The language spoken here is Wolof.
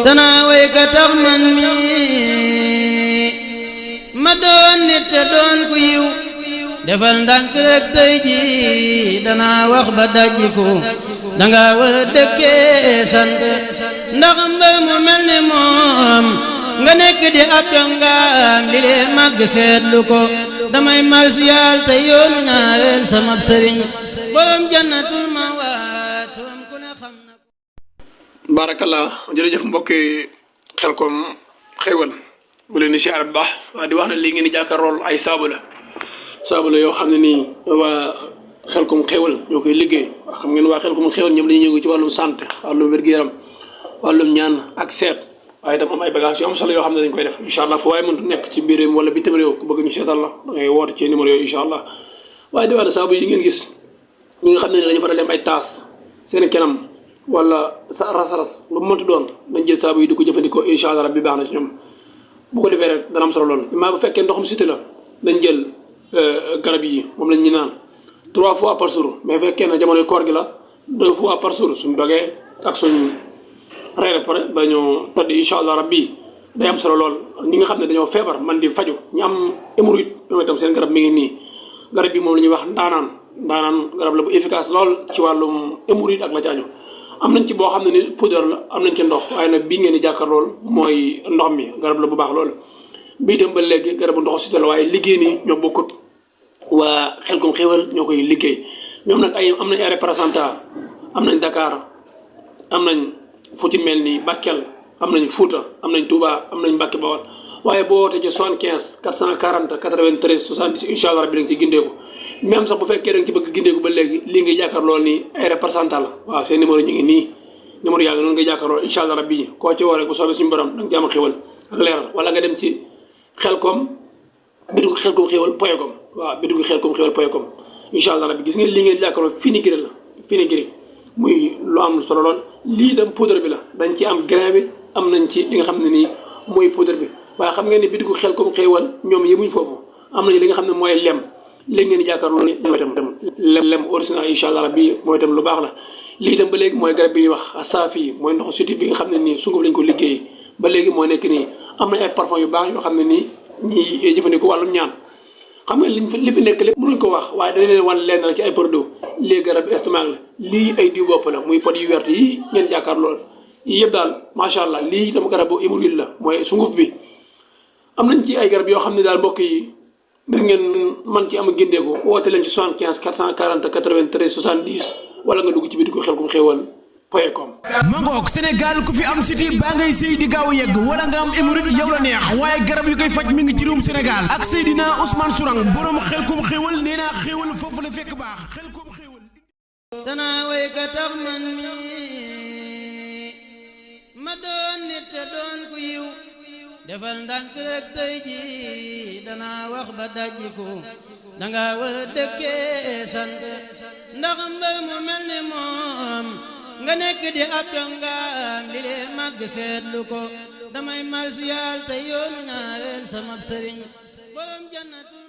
danaa way ka tax man mi ma doon nit te doon ku yiw defal ndànk rek tey ji danaa wax ba dajjiku danga war a dëkkee sant ndax mbër mu mel ni moom nga nekk di ab dongaam li lee màgg seetlu ko damay marsiyaal te yoonu ñaareel sama sëriñ borom jannatul mawaatum ku ne xam na ko. barakallah jërëjëf mbokki Xelcom xéewal bu leen di siyaare bu baax waa di wax ne lii ngeen di jàkkaarlool ay saabu la yoo xam ne nii waa Xelcom xéewal ñoo koy liggéey waa xam ngeen waa Xelcom xéewal ñoom dañuy yëngu ci wàllum santé wàllum wér-gu-yaram wàllum ñaan ak seet waaye itam am ay bagages yu am solo yoo xam ne dañ koy def incha allah fu waaye mënut nekk ci biir réew wala bitim réew ku bëgg ñu seetal la da ngay woote ci numéro yooyu incha allah waaye di wax ne saabu yi ngeen gis ñi nga xam ne dañu faral dem ay taas seen kanam wala sa ras-ras lu mu mënti doon dañ jël saabu yi di ko jëfandikoo incha allah rabbi baax na ci ñoom bu ko defee rek dana am solo lool maa bu fekkee ndoxum cité la dañ jël garab yi moom lañ ñu naan 3 fois par jour mais fekkee na jamonoy koor gi la 2 fois par jour suñ dogee ak suñ reere pare ba ñu tëdd incha allah rabbi day am solo lool ñi nga xam ne dañoo feebar man di faju ñu am hémorroïde ñoom itam seen garab mi ngi nii garab bi moom la ñuy wax ndaanaan garab la bu efficace lool ci wàllum hémorroïde ak la caaño am nañ ci boo xam ne ni poudre la am nañ ci ndox waaye nag bii ngeen di jàkkaar lool mooy ndox mi garab la bu baax lool bii itam ba léegi garabu ndox si la waaye liggéey nii ñoo bokkut waa Xelcom xéewal ñoo koy liggéey ñoom nag am nañ ay représentant am nañ Dakar am nañ fu ci mel ni Bakel am nañ Fouta am nañ Touba am nañ Mbacke Bawol waaye boo wootee ci 75 440 93 70 incha allah rabbi da nga ci gindeeku même sax bu fekkee da nga ci bëgg gindeeku ba léegi lii ngay jàkkaarloo nii ay représentant la waaw seen numéro ñu ngi nii numéro yaa ngi noonu ngay jàkkaarloo incha allah rabbi koo ci wooree bu soobee suñu borom da nga ci am xéwal ak leeral wala nga dem ci Xelcom bitigu Xelcom xéwal .com waaw bitigu Xelcom xéwal .com incha allah rabbi gis ngeen lii ngeen jàkkaarloo fenugrec la fenugrec muy lu am solo lool lii dem poudre bi la dañ ci am grain bi am nañ ci li nga xam ne nii mooy poudre bi waaye xam ngeen ne bitigu Xelcom xéewal ñoom yemuñ foofu am nañu li nga xam ne mooy lem léegi ngeen di jàkkaarloo ni mooy itam lem original incha allah rabbi mooy itam lu baax la lii itam ba léegi mooy garab bi ñuy wax saafi mooy ndoxu suti bi nga xam ne nii sunguf lañ ko liggéey ba léegi moo nekk nii am nañ ay parfum yu baax yoo xam ne nii ñi jëfandikoo wàllum ñaan xam nga li fi nekk lépp mënuñ ko wax waaye dañ leen wan leen rek ci ay produits lii garab estomac la lii ay diw bopp la muy pot yu wert yi ngeen jàkkaarloo yii yëpp daal macha allah lii itam garabu hémorroïde la mooy sunguf bi am nañ ci ay garab yoo xam ne daal mbokk yi da ngeen man ci am a gindeeku woote leen ci 75 440 93 70 wala nga dugg ci bitigu Xelcom xéewal .com. mangook Sénégal ku fi am siti baa ngay sëy di gaaw a yegg wala nga am hémorroïde yow la neex waaye garab yu koy faj mi ngi ci réewum Sénégal ak Seydina Ousmane Sourang borom Xelcom xéewal nee naa xéewal foofu la fekk baax Xelcom xéewal danaa way ka tax man mi ma doon nit te doon ku yiw defal ndànk rek tey ji danaa wax ba dajjiku danga war a dëkkee sant ndax mbër mu mel ni moom nga nekk di ab dongaam li lee màgg seetlu ko damay marsiyaal te yoonu ñaareel sama sëriñ borom jannatul